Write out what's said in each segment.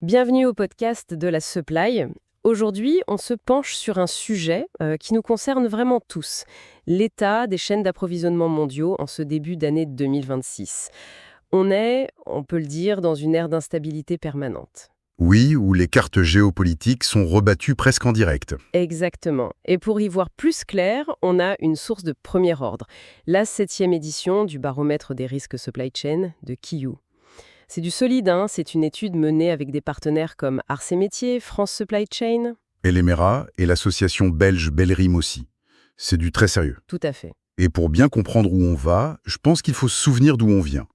Bienvenue au podcast de la Supply. Aujourd'hui, on se penche sur un sujet qui nous concerne vraiment tous, l'état des chaînes d'approvisionnement mondiaux en ce début d'année 2026. On est, on peut le dire, dans une ère d'instabilité permanente. Oui, où les cartes géopolitiques sont rebattues presque en direct. Exactement. Et pour y voir plus clair, on a une source de premier ordre, la 7e édition du baromètre des risques supply chain de Kiyu. C'est du solide, hein. C'est une étude menée avec des partenaires comme Ars et Métiers, France Supply Chain. Et l'Emera et l'association belge Belrim aussi. C'est du très sérieux. Tout à fait. Et pour bien comprendre où on va, je pense qu'il faut se souvenir d'où on vient.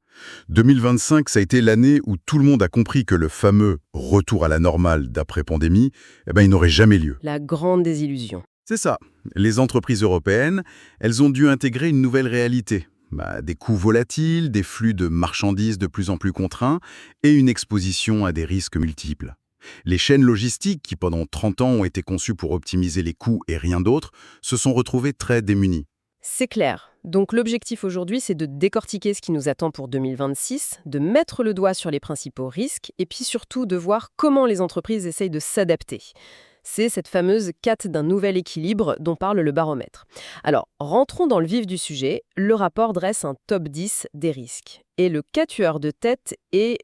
2025, ça a été l'année où tout le monde a compris que le fameux retour à la normale d'après-pandémie, il n'aurait jamais lieu. La grande désillusion. C'est ça. Les entreprises européennes, elles ont dû intégrer une nouvelle réalité. Des coûts volatiles, des flux de marchandises de plus en plus contraints et une exposition à des risques multiples. Les chaînes logistiques, qui pendant 30 ans ont été conçues pour optimiser les coûts et rien d'autre, se sont retrouvées très démunies. C'est clair. Donc l'objectif aujourd'hui, c'est de décortiquer ce qui nous attend pour 2026, de mettre le doigt sur les principaux risques et puis surtout de voir comment les entreprises essayent de s'adapter. C'est cette fameuse quête d'un nouvel équilibre dont parle le baromètre. Alors, rentrons dans le vif du sujet. Le rapport dresse un top 10 des risques. Et le cas tueur de tête est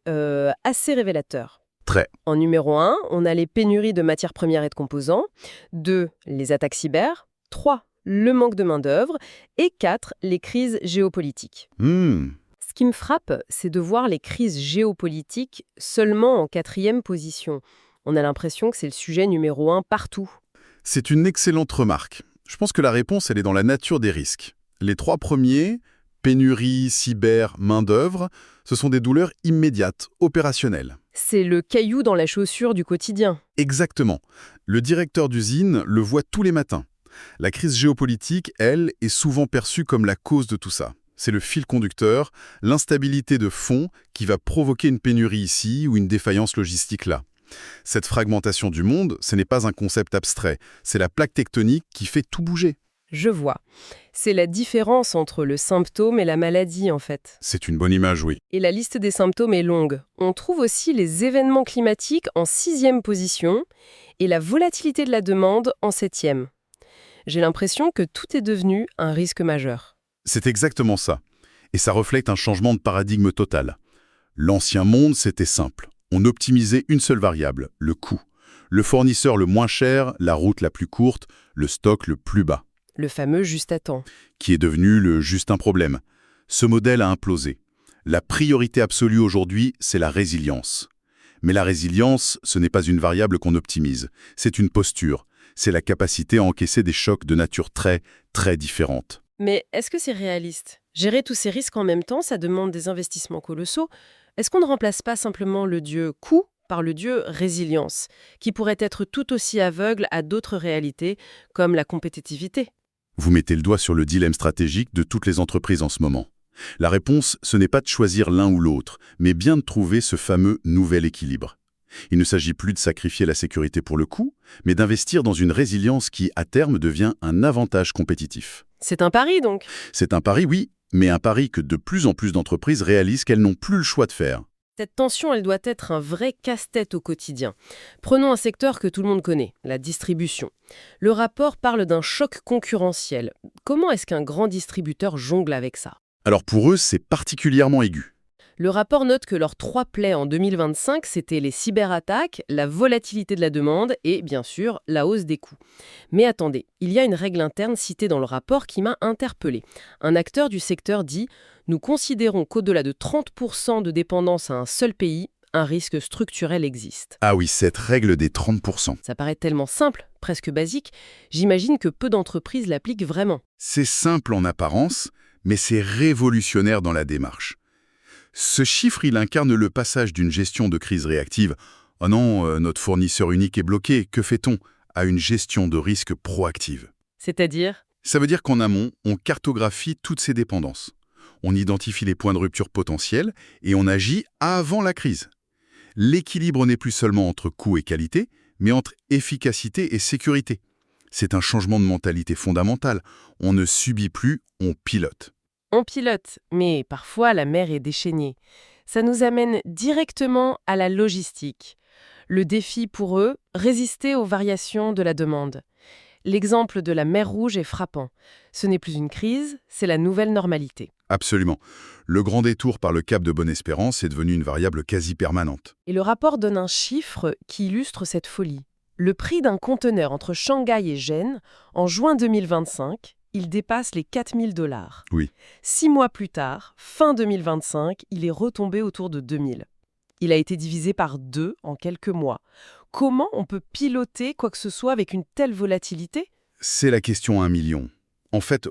assez révélateur. Très. En numéro 1, on a les pénuries de matières premières et de composants. 2, les attaques cyber. 3, le manque de main-d'œuvre. Et 4, les crises géopolitiques. Ce qui me frappe, c'est de voir les crises géopolitiques seulement en 4e position. On a l'impression que c'est le sujet numéro 1 partout. C'est une excellente remarque. Je pense que la réponse, elle est dans la nature des risques. Les 3 premiers, pénurie, cyber, main-d'œuvre, ce sont des douleurs immédiates, opérationnelles. C'est le caillou dans la chaussure du quotidien. Exactement. Le directeur d'usine le voit tous les matins. La crise géopolitique, elle, est souvent perçue comme la cause de tout ça. C'est le fil conducteur, l'instabilité de fond qui va provoquer une pénurie ici ou une défaillance logistique là. Cette fragmentation du monde, ce n'est pas un concept abstrait, c'est la plaque tectonique qui fait tout bouger. Je vois. C'est la différence entre le symptôme et la maladie, en fait. C'est une bonne image, oui. Et la liste des symptômes est longue. On trouve aussi les événements climatiques en 6e position et la volatilité de la demande en 7e. J'ai l'impression que tout est devenu un risque majeur. C'est exactement ça. Et ça reflète un changement de paradigme total. L'ancien monde, c'était simple. On optimisait une seule variable, le coût. Le fournisseur le moins cher, la route la plus courte, le stock le plus bas. Le fameux juste à temps. Qui est devenu le juste un problème. Ce modèle a implosé. La priorité absolue aujourd'hui, c'est la résilience. Mais la résilience, ce n'est pas une variable qu'on optimise. C'est une posture. C'est la capacité à encaisser des chocs de nature très, très différente. Mais est-ce que c'est réaliste? Gérer tous ces risques en même temps, ça demande des investissements colossaux. Est-ce qu'on ne remplace pas simplement le dieu coût par le dieu résilience, qui pourrait être tout aussi aveugle à d'autres réalités, comme la compétitivité? Vous mettez le doigt sur le dilemme stratégique de toutes les entreprises en ce moment. La réponse, ce n'est pas de choisir l'un ou l'autre, mais bien de trouver ce fameux nouvel équilibre. Il ne s'agit plus de sacrifier la sécurité pour le coût, mais d'investir dans une résilience qui, à terme, devient un avantage compétitif. C'est un pari, donc. C'est un pari, oui, mais un pari que de plus en plus d'entreprises réalisent qu'elles n'ont plus le choix de faire. Cette tension, elle doit être un vrai casse-tête au quotidien. Prenons un secteur que tout le monde connaît, la distribution. Le rapport parle d'un choc concurrentiel. Comment est-ce qu'un grand distributeur jongle avec ça? Alors pour eux, c'est particulièrement aigu. Le rapport note que leurs 3 plaies en 2025, c'était les cyberattaques, la volatilité de la demande et, bien sûr, la hausse des coûts. Mais attendez, il y a une règle interne citée dans le rapport qui m'a interpellée. Un acteur du secteur dit « Nous considérons qu'au-delà de 30% de dépendance à un seul pays, un risque structurel existe. » Ah oui, cette règle des 30%. Ça paraît tellement simple, presque basique, j'imagine que peu d'entreprises l'appliquent vraiment. C'est simple en apparence, mais c'est révolutionnaire dans la démarche. Ce chiffre, il incarne le passage d'une gestion de crise réactive « Oh non, notre fournisseur unique est bloqué, que fait-on ?» à une gestion de risque proactive. C'est-à-dire? Ça veut dire qu'en amont, on cartographie toutes ces dépendances. On identifie les points de rupture potentiels et on agit avant la crise. L'équilibre n'est plus seulement entre coût et qualité, mais entre efficacité et sécurité. C'est un changement de mentalité fondamental. On ne subit plus, on pilote. On pilote, mais parfois la mer est déchaînée. Ça nous amène directement à la logistique. Le défi pour eux, résister aux variations de la demande. L'exemple de la mer Rouge est frappant. Ce n'est plus une crise, c'est la nouvelle normalité. Absolument. Le grand détour par le cap de Bonne-Espérance est devenu une variable quasi permanente. Et le rapport donne un chiffre qui illustre cette folie. Le prix d'un conteneur entre Shanghai et Gênes, en juin 2025, il dépasse les 4 000 $. Oui. 6 mois plus tard, fin 2025, il est retombé autour de 2 000. Il a été divisé par 2 en quelques mois. Comment on peut piloter quoi que ce soit avec une telle volatilité? C'est la question à 1 million. En fait,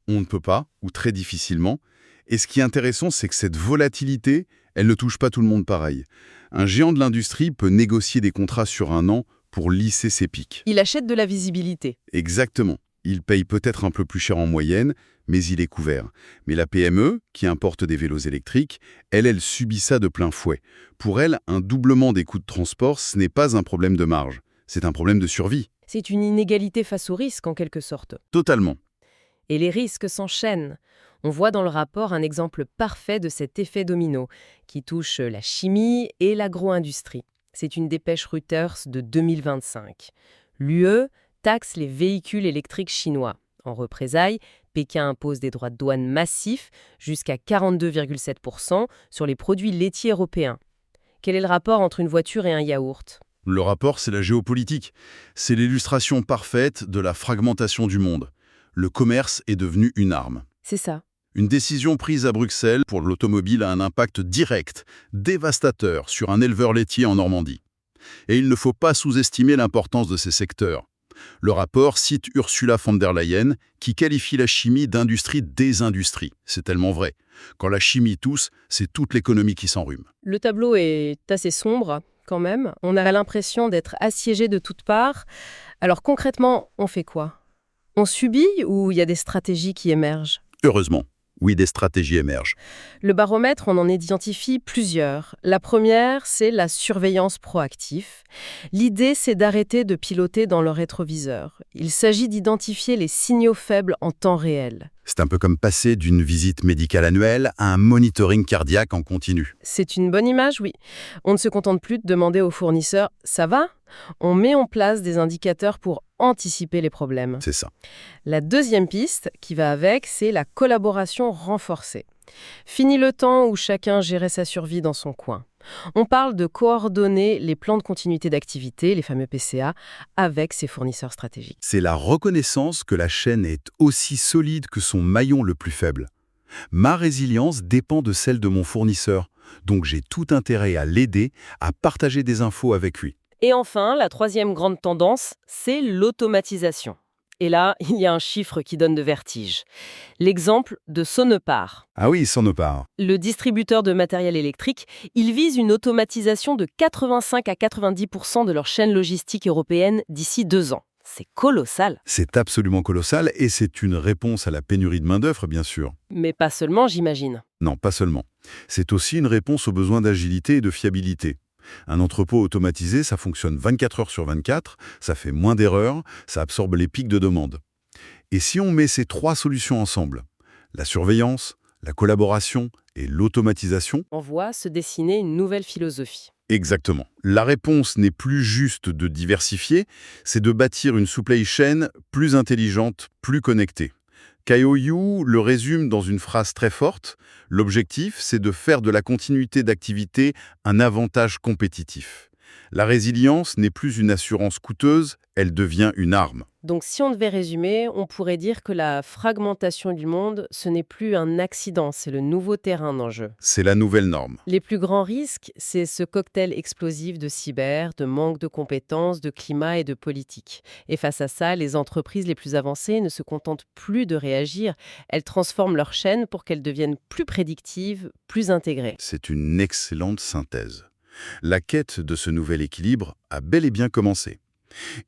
on ne peut pas, ou très difficilement. Et ce qui est intéressant, c'est que cette volatilité, elle ne touche pas tout le monde pareil. Un géant de l'industrie peut négocier des contrats sur 1 an pour lisser ses pics. Il achète de la visibilité. Exactement. Il paye peut-être un peu plus cher en moyenne, mais il est couvert. Mais la PME, qui importe des vélos électriques, elle subit ça de plein fouet. Pour elle, un doublement des coûts de transport, ce n'est pas un problème de marge, c'est un problème de survie. C'est une inégalité face au risque, en quelque sorte. Totalement. Et les risques s'enchaînent. On voit dans le rapport un exemple parfait de cet effet domino, qui touche la chimie et l'agro-industrie. C'est une dépêche Reuters de 2025. L'UE taxe les véhicules électriques chinois. En représailles, Pékin impose des droits de douane massifs, jusqu'à 42,7% sur les produits laitiers européens. Quel est le rapport entre une voiture et un yaourt? Le rapport, c'est la géopolitique. C'est l'illustration parfaite de la fragmentation du monde. Le commerce est devenu une arme. C'est ça. Une décision prise à Bruxelles pour l'automobile a un impact direct, dévastateur, sur un éleveur laitier en Normandie. Et il ne faut pas sous-estimer l'importance de ces secteurs. Le rapport cite Ursula von der Leyen, qui qualifie la chimie d'industrie des industries. C'est tellement vrai. Quand la chimie tousse, c'est toute l'économie qui s'enrhume. Le tableau est assez sombre, quand même. On a l'impression d'être assiégé de toutes parts. Alors concrètement, on fait quoi? On subit ou il y a des stratégies qui émergent? Heureusement, oui, des stratégies émergent. Le baromètre, on en identifie plusieurs. La première, c'est la surveillance proactive. L'idée, c'est d'arrêter de piloter dans le rétroviseur. Il s'agit d'identifier les signaux faibles en temps réel. C'est un peu comme passer d'une visite médicale annuelle à un monitoring cardiaque en continu. C'est une bonne image, oui. On ne se contente plus de demander aux fournisseurs « ça va ?» On met en place des indicateurs pour anticiper les problèmes. C'est ça. La deuxième piste qui va avec, c'est la collaboration renforcée. Fini le temps où chacun gérait sa survie dans son coin. On parle de coordonner les plans de continuité d'activité, les fameux PCA, avec ses fournisseurs stratégiques. C'est la reconnaissance que la chaîne est aussi solide que son maillon le plus faible. Ma résilience dépend de celle de mon fournisseur, donc j'ai tout intérêt à l'aider, à partager des infos avec lui. Et enfin, la troisième grande tendance, c'est l'automatisation. Et là, il y a un chiffre qui donne de vertige. L'exemple de Sonepar. Ah oui, Sonepar. Le distributeur de matériel électrique, il vise une automatisation de 85 à 90% de leur chaîne logistique européenne d'ici 2 ans. C'est colossal. C'est absolument colossal et c'est une réponse à la pénurie de main-d'œuvre, bien sûr. Mais pas seulement, j'imagine. Non, pas seulement. C'est aussi une réponse aux besoins d'agilité et de fiabilité. Un entrepôt automatisé, ça fonctionne 24 heures sur 24, ça fait moins d'erreurs, ça absorbe les pics de demande. Et si on met ces 3 solutions ensemble, la surveillance, la collaboration et l'automatisation, on voit se dessiner une nouvelle philosophie. Exactement. La réponse n'est plus juste de diversifier, c'est de bâtir une supply chain plus intelligente, plus connectée. Kaio Yu le résume dans une phrase très forte. L'objectif, c'est de faire de la continuité d'activité un avantage compétitif. La résilience n'est plus une assurance coûteuse, elle devient une arme. Donc si on devait résumer, on pourrait dire que la fragmentation du monde, ce n'est plus un accident, c'est le nouveau terrain d'enjeu. C'est la nouvelle norme. Les plus grands risques, c'est ce cocktail explosif de cyber, de manque de compétences, de climat et de politique. Et face à ça, les entreprises les plus avancées ne se contentent plus de réagir, elles transforment leur chaîne pour qu'elles deviennent plus prédictives, plus intégrées. C'est une excellente synthèse. La quête de ce nouvel équilibre a bel et bien commencé.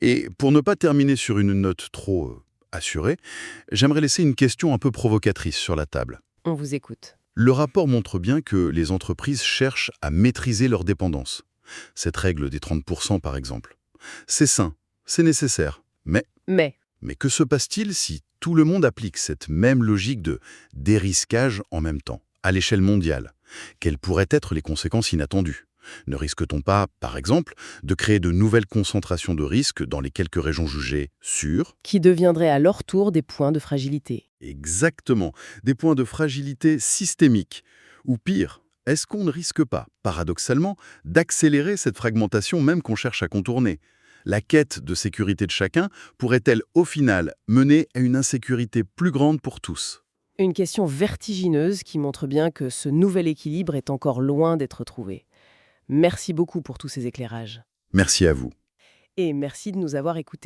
Et pour ne pas terminer sur une note trop assurée, j'aimerais laisser une question un peu provocatrice sur la table. On vous écoute. Le rapport montre bien que les entreprises cherchent à maîtriser leurs dépendances. Cette règle des 30% par exemple. C'est sain, c'est nécessaire, mais que se passe-t-il si tout le monde applique cette même logique de dérisquage en même temps, à l'échelle mondiale? Quelles pourraient être les conséquences inattendues? Ne risque-t-on pas, par exemple, de créer de nouvelles concentrations de risques dans les quelques régions jugées sûres? Qui deviendraient à leur tour des points de fragilité. Exactement, des points de fragilité systémique. Ou pire, est-ce qu'on ne risque pas, paradoxalement, d'accélérer cette fragmentation même qu'on cherche à contourner? La quête de sécurité de chacun pourrait-elle, au final, mener à une insécurité plus grande pour tous? Une question vertigineuse qui montre bien que ce nouvel équilibre est encore loin d'être trouvé. Merci beaucoup pour tous ces éclairages. Merci à vous. Et merci de nous avoir écoutés.